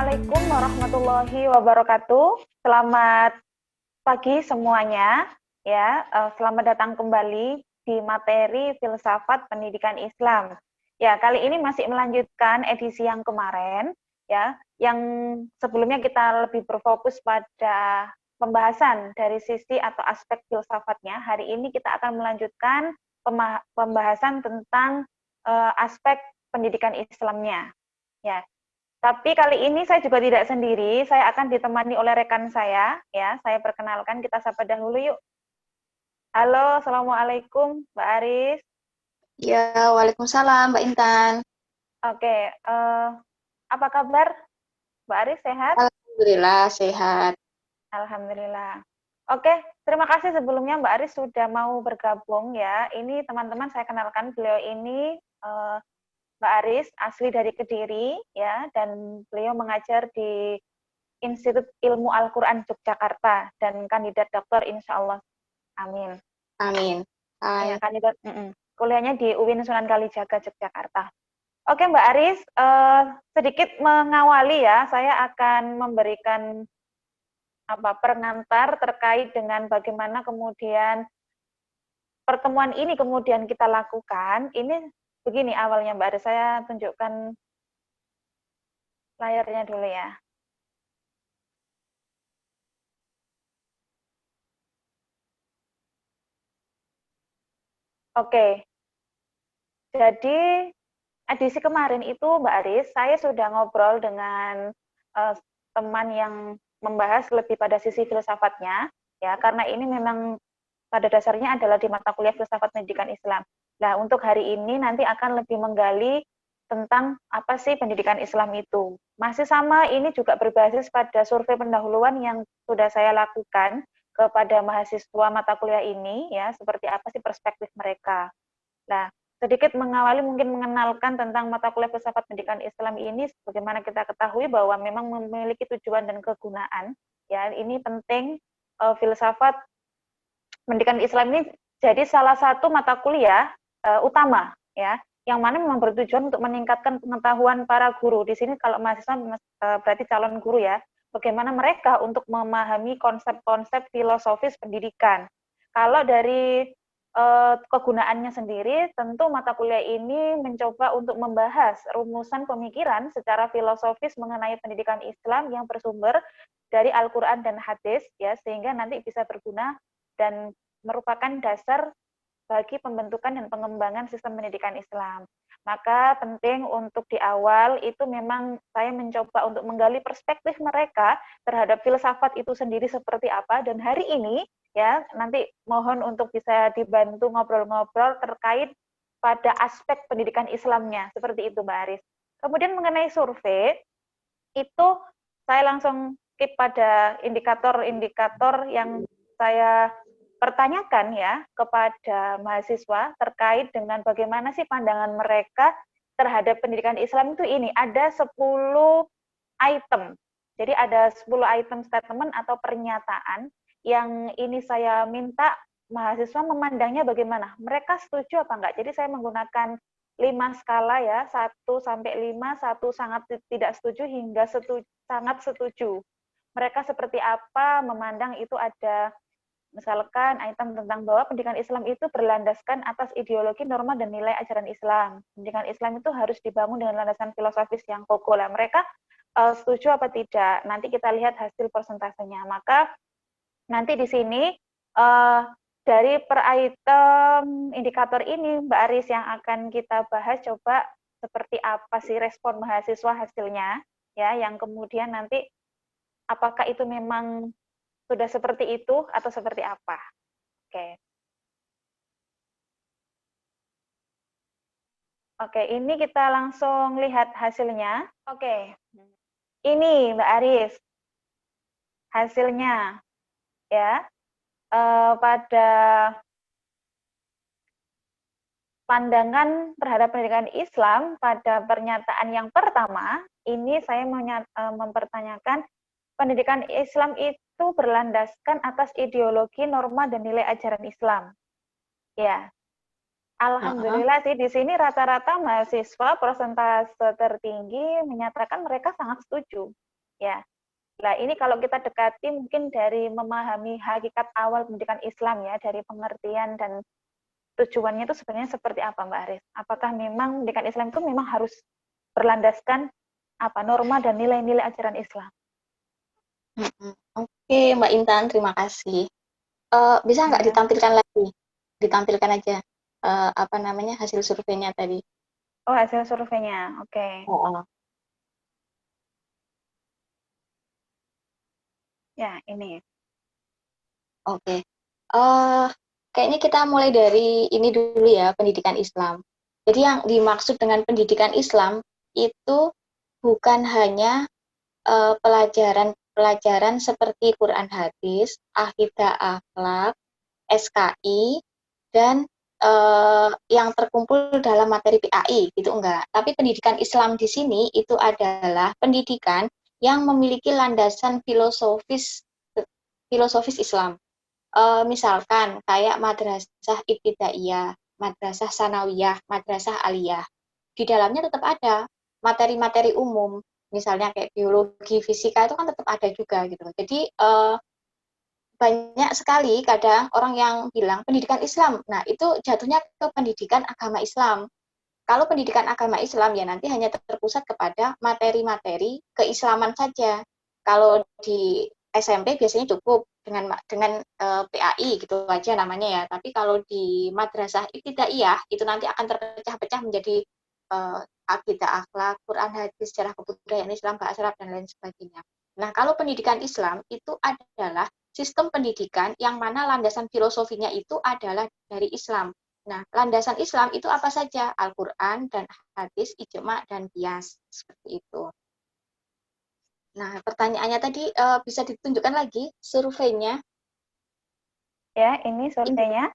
Assalamualaikum warahmatullahi wabarakatuh. Selamat pagi semuanya. Ya, selamat datang kembali di materi filsafat pendidikan Islam. Ya, kali ini masih melanjutkan edisi yang kemarin. Ya, yang sebelumnya kita lebih berfokus pada pembahasan dari sisi atau aspek filsafatnya. Hari ini kita akan melanjutkan pembahasan tentang aspek pendidikan Islamnya. Ya, tapi kali ini saya juga tidak sendiri, saya akan ditemani oleh rekan saya. Ya, saya perkenalkan, kita sapa dahulu yuk. Halo, Assalamualaikum Mbak Aris. Ya, Waalaikumsalam Mbak Intan. Oke, apa kabar Mbak Aris, sehat? Alhamdulillah sehat. Alhamdulillah. Oke, terima kasih sebelumnya Mbak Aris sudah mau bergabung ya. Ini teman-teman saya kenalkan, beliau ini Mbak Aris asli dari Kediri ya, dan beliau mengajar di Institut Ilmu Al-Quran Yogyakarta dan kandidat doktor insya Allah. Amin. Amin. Ya, Hai. kandidat kuliahnya di UIN Sunan Kalijaga Yogyakarta. Oke Mbak Aris, sedikit mengawali ya, saya akan memberikan pengantar terkait dengan bagaimana kemudian pertemuan ini kemudian kita lakukan. Ini begini awalnya Mbak Aris, saya tunjukkan layarnya dulu ya. Oke, jadi edisi kemarin itu Mbak Aris, saya sudah ngobrol dengan teman yang membahas lebih pada sisi filsafatnya, ya karena ini memang pada dasarnya adalah di mata kuliah filsafat pendidikan Islam. Nah, untuk hari ini nanti akan lebih menggali tentang apa sih pendidikan Islam itu. Masih sama, ini juga berbasis pada survei pendahuluan yang sudah saya lakukan kepada mahasiswa mata kuliah ini, ya seperti apa sih perspektif mereka. Nah, sedikit mengawali mungkin mengenalkan tentang mata kuliah filsafat pendidikan Islam ini, bagaimana kita ketahui bahwa memang memiliki tujuan dan kegunaan. Ya, ini penting filsafat pendidikan Islam ini jadi salah satu mata kuliah utama ya, yang mana memang bertujuan untuk meningkatkan pengetahuan para guru. Di sini kalau mahasiswa berarti calon guru ya, bagaimana mereka untuk memahami konsep-konsep filosofis pendidikan. Kalau dari kegunaannya sendiri, tentu mata kuliah ini mencoba untuk membahas rumusan pemikiran secara filosofis mengenai pendidikan Islam yang bersumber dari Al-Quran dan hadis, ya, sehingga nanti bisa berguna dan merupakan dasar bagi pembentukan dan pengembangan sistem pendidikan Islam. Maka penting untuk di awal itu memang saya mencoba untuk menggali perspektif mereka terhadap filsafat itu sendiri seperti apa, dan hari ini ya nanti mohon untuk bisa dibantu ngobrol-ngobrol terkait pada aspek pendidikan Islamnya, seperti itu Mbak Aris. Kemudian mengenai survei, itu saya langsung skip pada indikator-indikator yang saya pertanyakan ya kepada mahasiswa terkait dengan bagaimana sih pandangan mereka terhadap pendidikan Islam itu. Ini ada 10 item. Jadi ada 10 item statement atau pernyataan yang ini saya minta mahasiswa memandangnya bagaimana. Mereka setuju apa enggak? Jadi saya menggunakan 5 skala ya, 1 sampai 5, 1 sangat tidak setuju hingga sangat setuju. Mereka seperti apa memandang itu. Ada misalkan item tentang bahwa pendidikan Islam itu berlandaskan atas ideologi, norma, dan nilai ajaran Islam. Pendidikan Islam itu harus dibangun dengan landasan filosofis yang kokoh. Lah, mereka setuju apa tidak? Nanti kita lihat hasil persentasenya. Maka nanti di sini dari per item indikator ini, Mbak Aris, yang akan kita bahas, coba seperti apa sih respon mahasiswa hasilnya, ya, yang kemudian nanti apakah itu memang sudah seperti itu atau seperti apa. Oke. Oke, ini kita langsung lihat hasilnya. Oke. Ini Mbak Aris hasilnya ya. Pada pandangan terhadap pendidikan Islam pada pernyataan yang pertama, ini saya mempertanyakan pendidikan Islam itu berlandaskan atas ideologi, norma, dan nilai ajaran Islam. Ya, alhamdulillah sih di sini rata-rata mahasiswa persentase tertinggi menyatakan mereka sangat setuju. ya. Nah, ini kalau kita dekati mungkin dari memahami hakikat awal pendidikan Islam ya, dari pengertian dan tujuannya itu sebenarnya seperti apa, Mbak Aris? Apakah memang pendidikan Islam itu memang harus berlandaskan apa norma dan nilai-nilai ajaran Islam? Oke, Mbak Intan, terima kasih. Bisa nggak Ya. ditampilkan lagi? Ditampilkan aja apa namanya hasil surveinya tadi. Oh, hasil surveinya. Oke. Oh, Ya, ini. oke. Kayaknya kita mulai dari ini dulu ya, pendidikan Islam. Jadi yang dimaksud dengan pendidikan Islam itu bukan hanya pelajaran-pelajaran seperti Quran hadis, akidah akhlak, SKI, dan yang terkumpul dalam materi PAI gitu enggak. Tapi pendidikan Islam di sini itu adalah pendidikan yang memiliki landasan filosofis Islam. Misalkan kayak madrasah ibtidaiyah, madrasah sanawiyah, madrasah aliyah. Di dalamnya tetap ada materi-materi umum, misalnya kayak biologi, fisika itu kan tetap ada juga gitu. Jadi banyak sekali kadang orang yang bilang pendidikan Islam. Nah, itu jatuhnya ke pendidikan agama Islam. Kalau pendidikan agama Islam ya nanti hanya terpusat kepada materi-materi keislaman saja. Kalau di SMP biasanya cukup dengan PAI gitu aja namanya ya. Tapi kalau di madrasah ibtidaiyah itu nanti akan terpecah-pecah menjadi akidah akhlak, Quran hadis, sejarah kebudayaan Islam, bahasa Arab dan lain sebagainya. Nah, kalau pendidikan Islam itu adalah sistem pendidikan yang mana landasan filosofinya itu adalah dari Islam. Nah, landasan Islam itu apa saja? Al-Quran dan hadis, ijma, dan qiyas. Seperti itu. Nah, pertanyaannya tadi bisa ditunjukkan lagi surveinya. Ya, ini surveinya.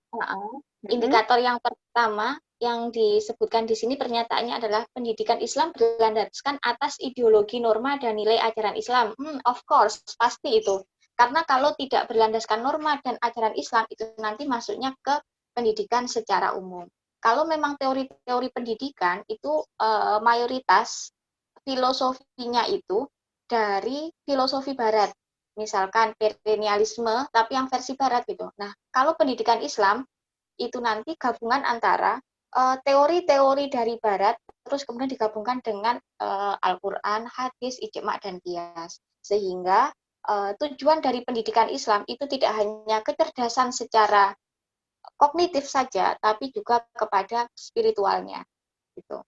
Indikator yang pertama yang disebutkan di sini pernyataannya adalah pendidikan Islam berlandaskan atas ideologi, norma, dan nilai ajaran Islam. Of course, pasti itu. Karena kalau tidak berlandaskan norma dan ajaran Islam, itu nanti masuknya ke pendidikan secara umum. Kalau memang teori-teori pendidikan itu mayoritas filosofinya itu dari filosofi barat. Misalkan perennialisme, tapi yang versi barat gitu. Nah, kalau pendidikan Islam, itu nanti gabungan antara teori-teori dari barat, terus kemudian digabungkan dengan Al-Quran, hadis, ijma, dan qiyas. Sehingga tujuan dari pendidikan Islam itu tidak hanya kecerdasan secara kognitif saja, tapi juga kepada spiritualnya. Gitu.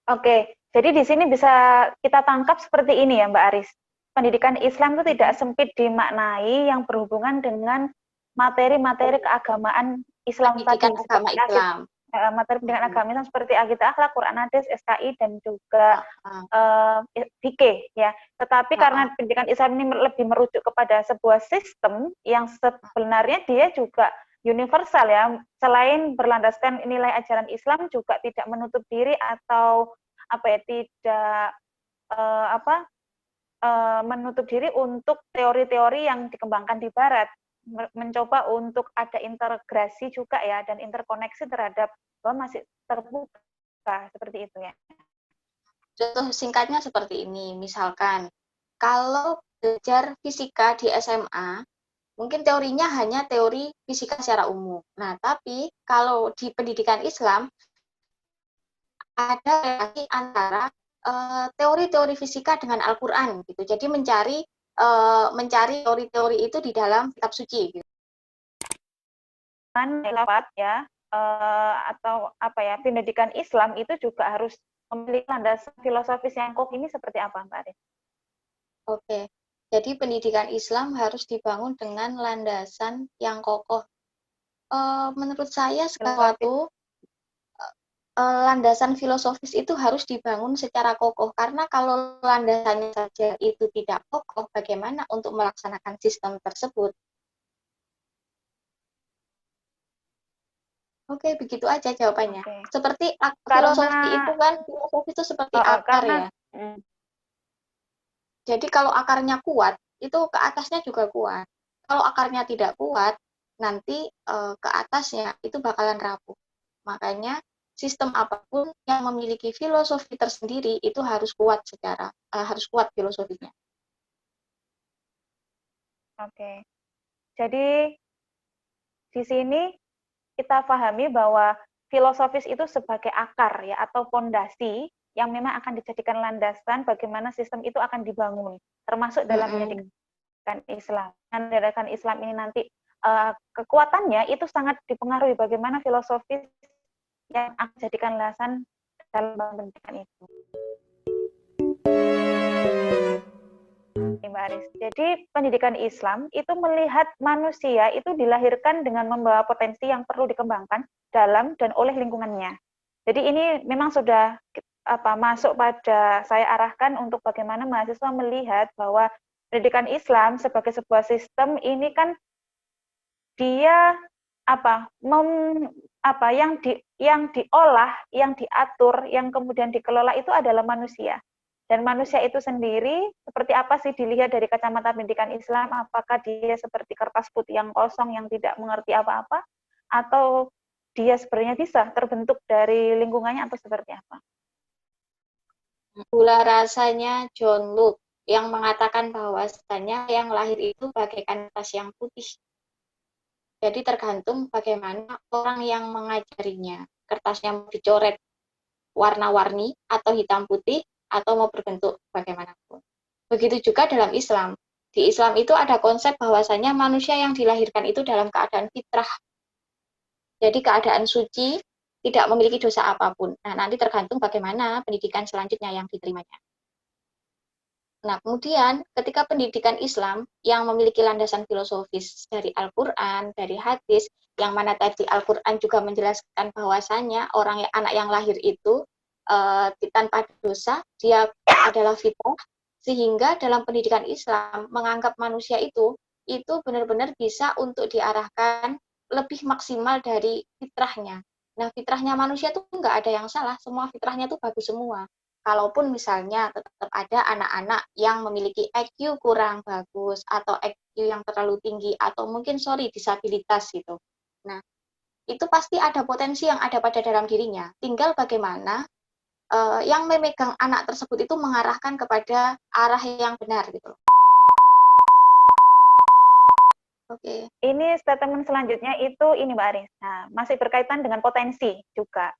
Oke, jadi di sini bisa kita tangkap seperti ini ya, Mbak Aris. Pendidikan Islam itu tidak sempit dimaknai yang berhubungan dengan materi-materi keagamaan Islam tadi, Pendidikan agama seperti Islam. materi pendidikan agama Islam seperti akidah akhlak, Quran hadis, SKI, dan juga fikih ya. Tetapi karena pendidikan Islam ini lebih merujuk kepada sebuah sistem yang sebenarnya dia juga universal ya, selain berlandaskan nilai ajaran Islam juga tidak menutup diri atau tidak menutup diri untuk teori-teori yang dikembangkan di Barat, mencoba untuk ada integrasi juga ya dan interkoneksi terhadap bahwa masih terbuka seperti itu ya. Contoh singkatnya seperti ini, misalkan kalau belajar fisika di SMA, mungkin teorinya hanya teori fisika secara umum. Nah, tapi kalau di pendidikan Islam, ada relasi antara teori-teori fisika dengan Al-Quran. Gitu. Jadi mencari teori-teori itu di dalam kitab suci. Gitu. Ya, atau pendidikan Islam itu juga harus memiliki landasan filosofis yang kokoh ini seperti apa, Mbak Aris? Oke. Jadi pendidikan Islam harus dibangun dengan landasan yang kokoh. Menurut saya suatu landasan filosofis itu harus dibangun secara kokoh. Karena kalau landasannya saja itu tidak kokoh, bagaimana untuk melaksanakan sistem tersebut? Oke, begitu aja jawabannya. Seperti filosofi itu kan, filosofi itu seperti akar ya. Jadi kalau akarnya kuat, itu ke atasnya juga kuat. Kalau akarnya tidak kuat, nanti ke atasnya itu bakalan rapuh. Makanya sistem apapun yang memiliki filosofi tersendiri itu harus kuat filosofinya. Oke. Jadi di sini kita pahami bahwa filosofis itu sebagai akar ya atau fondasi yang memang akan dijadikan landasan bagaimana sistem itu akan dibangun, termasuk dalam pendidikan Islam. Pendidikan Islam ini nanti kekuatannya itu sangat dipengaruhi bagaimana filosofis yang akan dijadikan landasan dalam pendidikan itu. Mbak Aris. Jadi pendidikan Islam itu melihat manusia itu dilahirkan dengan membawa potensi yang perlu dikembangkan dalam dan oleh lingkungannya. Jadi ini memang sudah masuk pada saya arahkan untuk bagaimana mahasiswa melihat bahwa pendidikan Islam sebagai sebuah sistem ini kan dia yang diolah, yang diatur, yang kemudian dikelola itu adalah manusia. Dan manusia itu sendiri seperti apa sih dilihat dari kacamata pendidikan Islam? Apakah dia seperti kertas putih yang kosong yang tidak mengerti apa-apa, atau dia sebenarnya bisa terbentuk dari lingkungannya atau seperti apa? Gula rasanya John Locke yang mengatakan bahwasanya yang lahir itu bagaikan kertas yang putih. Jadi tergantung bagaimana orang yang mengajarinya. Kertasnya mau dicoret warna-warni atau hitam putih atau mau berbentuk bagaimanapun. Begitu juga dalam Islam. Di Islam itu ada konsep bahwasanya manusia yang dilahirkan itu dalam keadaan fitrah. Jadi keadaan suci, tidak memiliki dosa apapun. Nah, nanti tergantung bagaimana pendidikan selanjutnya yang diterimanya. Nah, kemudian ketika pendidikan Islam yang memiliki landasan filosofis dari Al-Quran, dari hadis, yang mana tadi Al-Quran juga menjelaskan bahwasanya anak yang lahir itu tanpa dosa, dia adalah fitrah, sehingga dalam pendidikan Islam menganggap manusia itu benar-benar bisa untuk diarahkan lebih maksimal dari fitrahnya. Nah, fitrahnya manusia itu nggak ada yang salah, semua fitrahnya itu bagus semua. Kalaupun misalnya tetap ada anak-anak yang memiliki IQ kurang bagus atau IQ yang terlalu tinggi atau mungkin disabilitas gitu. Nah, itu pasti ada potensi yang ada pada dalam dirinya. Tinggal bagaimana yang memegang anak tersebut itu mengarahkan kepada arah yang benar gitu. Oke. Ini statement selanjutnya itu ini Mbak Aris. Nah, masih berkaitan dengan potensi juga.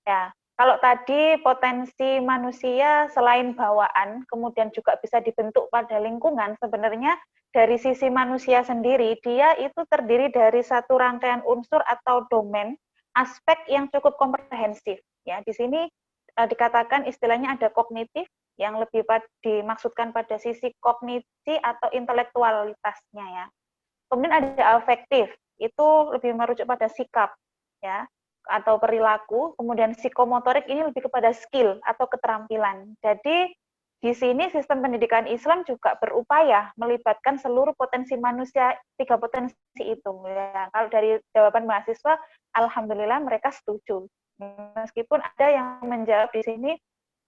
Ya, kalau tadi potensi manusia selain bawaan, kemudian juga bisa dibentuk pada lingkungan, sebenarnya dari sisi manusia sendiri, dia itu terdiri dari satu rangkaian unsur atau domain, aspek yang cukup komprehensif. Ya, di sini dikatakan istilahnya ada kognitif, yang lebih dimaksudkan pada sisi kognisi atau intelektualitasnya ya. Kemudian ada afektif, itu lebih merujuk pada sikap, ya, atau perilaku. Kemudian psikomotorik ini lebih kepada skill atau keterampilan. Jadi di sini sistem pendidikan Islam juga berupaya melibatkan seluruh potensi manusia, 3 potensi itu. Ya, kalau dari jawaban mahasiswa, alhamdulillah mereka setuju. Meskipun ada yang menjawab di sini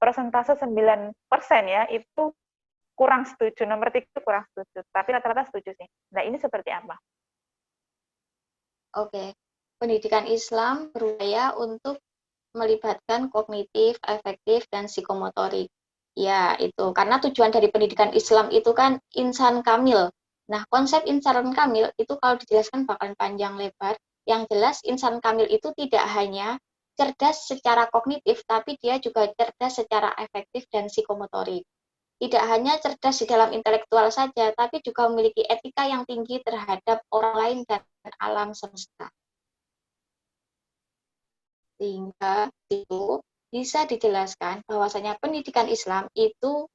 persentase 9% ya, itu kurang setuju, nomor 3 kurang setuju, tapi rata-rata setuju sih. Nah, ini seperti apa? Oke, pendidikan Islam berupaya untuk melibatkan kognitif, afektif, dan psikomotorik. Ya, itu. Karena tujuan dari pendidikan Islam itu kan insan kamil. Nah, konsep insan kamil itu kalau dijelaskan bakalan panjang lebar. Yang jelas, insan kamil itu tidak hanya cerdas secara kognitif, tapi dia juga cerdas secara afektif dan psikomotorik. Tidak hanya cerdas di dalam intelektual saja, tapi juga memiliki etika yang tinggi terhadap orang lain dan alam semesta. Sehingga itu bisa dijelaskan bahwasanya pendidikan Islam itu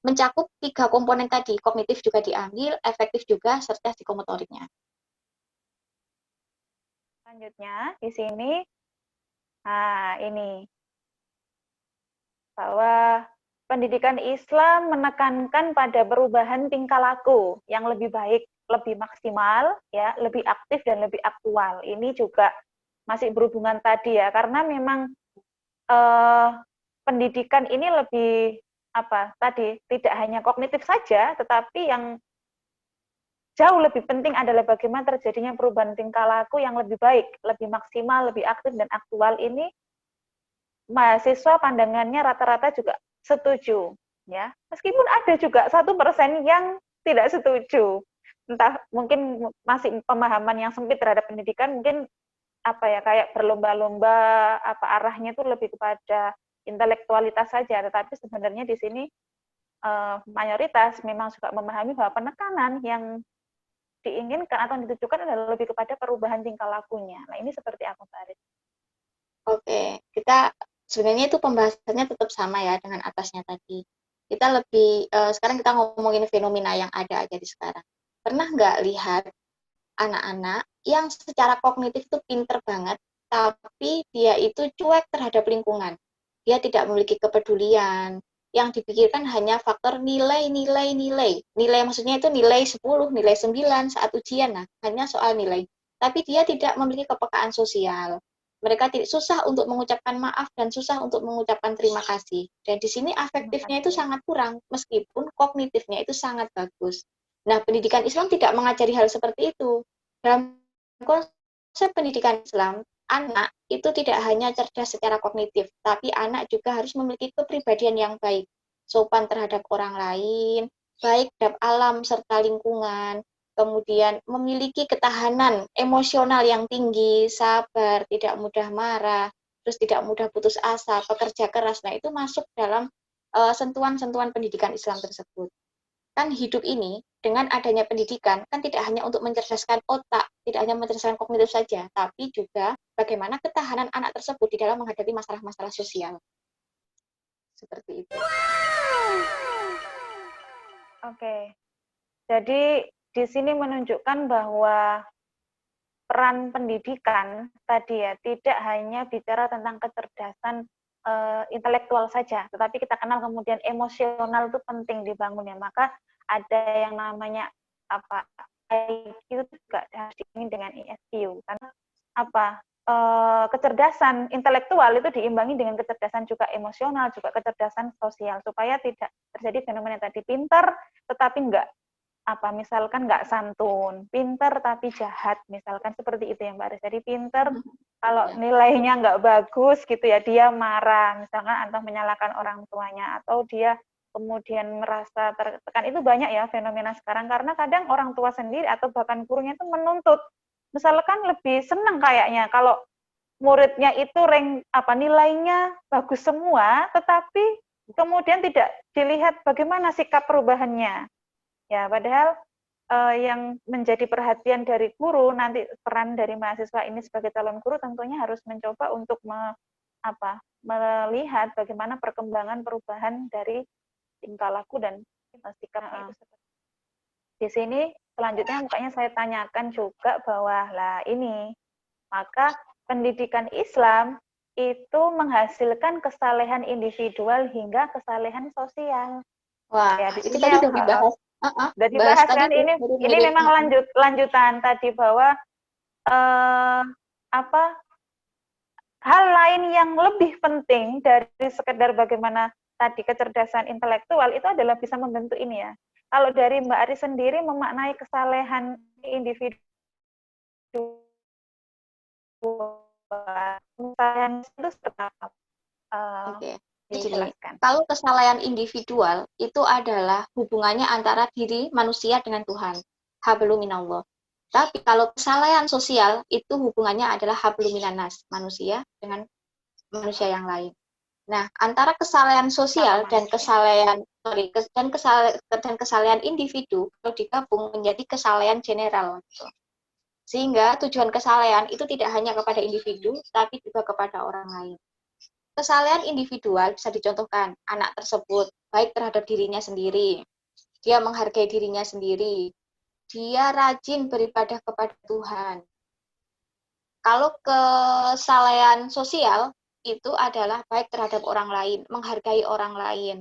mencakup 3 komponen tadi, kognitif juga diambil, efektif juga, serta psikomotoriknya. Selanjutnya di sini, nah ini bahwa pendidikan Islam menekankan pada perubahan tingkah laku yang lebih baik, lebih maksimal, ya, lebih aktif dan lebih aktual. Ini juga masih berhubungan tadi ya, karena memang pendidikan ini lebih tadi tidak hanya kognitif saja, tetapi yang jauh lebih penting adalah bagaimana terjadinya perubahan tingkah laku yang lebih baik, lebih maksimal, lebih aktif dan aktual. Ini mahasiswa pandangannya rata-rata juga setuju, ya. Meskipun ada juga 1% yang tidak setuju. Entah mungkin masih pemahaman yang sempit terhadap pendidikan, mungkin apa ya, kayak berlomba-lomba, apa arahnya itu lebih kepada intelektualitas saja. Tetapi sebenarnya di sini mayoritas memang juga memahami bahwa penekanan yang diinginkan atau ditujukan adalah lebih kepada perubahan tingkah lakunya. Nah, ini seperti apa, Pak Aris? Oke, kita sebenarnya itu pembahasannya tetap sama ya dengan atasnya tadi. Kita lebih, sekarang kita ngomongin fenomena yang ada aja di sekarang. Pernah nggak lihat anak-anak yang secara kognitif itu pinter banget, tapi dia itu cuek terhadap lingkungan. Dia tidak memiliki kepedulian, yang dipikirkan hanya faktor nilai. Nilai maksudnya itu nilai 10, nilai 9 saat ujian, nah, hanya soal nilai. Tapi dia tidak memiliki kepekaan sosial. Mereka susah untuk mengucapkan maaf dan susah untuk mengucapkan terima kasih. Dan di sini afektifnya itu sangat kurang, meskipun kognitifnya itu sangat bagus. Nah, pendidikan Islam tidak mengajari hal seperti itu. Dalam konsep pendidikan Islam, anak itu tidak hanya cerdas secara kognitif, tapi anak juga harus memiliki kepribadian yang baik, sopan terhadap orang lain, baik terhadap alam serta lingkungan, kemudian memiliki ketahanan emosional yang tinggi, sabar, tidak mudah marah, terus tidak mudah putus asa, pekerja keras. Nah, itu masuk dalam sentuhan-sentuhan pendidikan Islam tersebut. Kan hidup ini dengan adanya pendidikan kan tidak hanya untuk mencerdaskan otak, tidak hanya mencerdaskan kognitif saja, tapi juga bagaimana ketahanan anak tersebut di dalam menghadapi masalah-masalah sosial. Seperti itu. Oke. Jadi di sini menunjukkan bahwa peran pendidikan tadi ya tidak hanya bicara tentang kecerdasan intelektual saja, tetapi kita kenal kemudian emosional itu penting dibangun ya. Maka ada yang namanya apa IQ juga harus diimbangi dengan ESQ karena apa kecerdasan intelektual itu diimbangi dengan kecerdasan juga emosional, juga kecerdasan sosial supaya tidak terjadi fenomena tadi pintar tetapi enggak apa misalkan nggak santun, pinter tapi jahat, misalkan seperti itu ya Mbak Aris. Jadi pinter kalau nilainya nggak bagus gitu ya, dia marah misalkan atau menyalahkan orang tuanya atau dia kemudian merasa tertekan. Itu banyak ya fenomena sekarang karena kadang orang tua sendiri atau bahkan gurunya itu menuntut. Misalkan lebih senang kayaknya kalau muridnya itu nilainya bagus semua, tetapi kemudian tidak dilihat bagaimana sikap perubahannya. Ya, padahal yang menjadi perhatian dari guru, nanti peran dari mahasiswa ini sebagai calon guru tentunya harus mencoba untuk melihat bagaimana perkembangan perubahan dari tingkah laku dan sikapnya itu. Di sini selanjutnya makanya saya tanyakan juga bahwa lah ini, maka pendidikan Islam itu menghasilkan kesalehan individual hingga kesalehan sosial. Wah, ya, itu tadi udah dibahas. Udah dibahas kan ini memang lanjutan tadi bahwa hal lain yang lebih penting dari sekedar bagaimana tadi kecerdasan intelektual itu adalah bisa membentuk ini ya. Kalau dari Mbak Ari sendiri memaknai kesalehan individu itu seperti apa? Jadi, kalau kesalahan individual itu adalah hubungannya antara diri manusia dengan Tuhan. Hablum minallah. Tapi kalau kesalahan sosial itu hubungannya adalah hablum minannas, manusia dengan manusia yang lain. Nah, antara kesalahan sosial dan kesalahan kesalahan individu kalau digabung menjadi kesalahan general. Gitu. Sehingga tujuan kesalahan itu tidak hanya kepada individu, tapi juga kepada orang lain. Kesalahan individual bisa dicontohkan anak tersebut baik terhadap dirinya sendiri, dia menghargai dirinya sendiri, dia rajin beribadah kepada Tuhan. Kalau kesalahan sosial itu adalah baik terhadap orang lain, menghargai orang lain,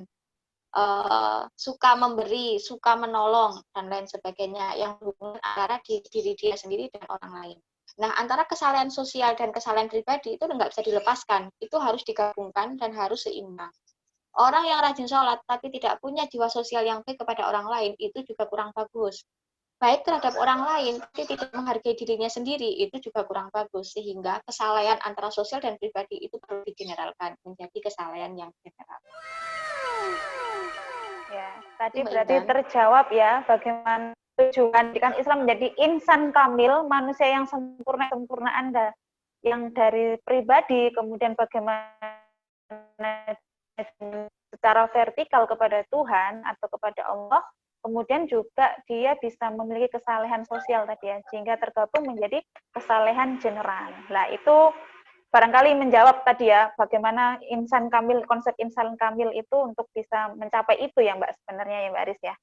suka memberi, suka menolong, dan lain sebagainya yang hubungan antara diri dia sendiri dan orang lain. Nah, antara kesalahan sosial dan kesalahan pribadi itu nggak bisa dilepaskan. Itu harus digabungkan dan harus seimbang. Orang yang rajin sholat tapi tidak punya jiwa sosial yang baik kepada orang lain, itu juga kurang bagus. baik terhadap orang lain, tapi tidak menghargai dirinya sendiri, itu juga kurang bagus. Sehingga kesalahan antara sosial dan pribadi itu perlu digeneralkan, menjadi kesalahan yang general. Ya, tadi berarti terjawab ya bagaimana tujuan pendidikan Islam menjadi insan kamil, manusia yang sempurna, Anda yang dari pribadi, kemudian bagaimana secara vertikal kepada Tuhan atau kepada Allah, kemudian juga dia bisa memiliki kesalehan sosial tadi ya, sehingga tergabung menjadi kesalehan general. Nah, itu barangkali menjawab tadi ya, bagaimana insan kamil, konsep insan kamil itu untuk bisa mencapai itu ya Mbak, sebenarnya ya Mbak Aris ya.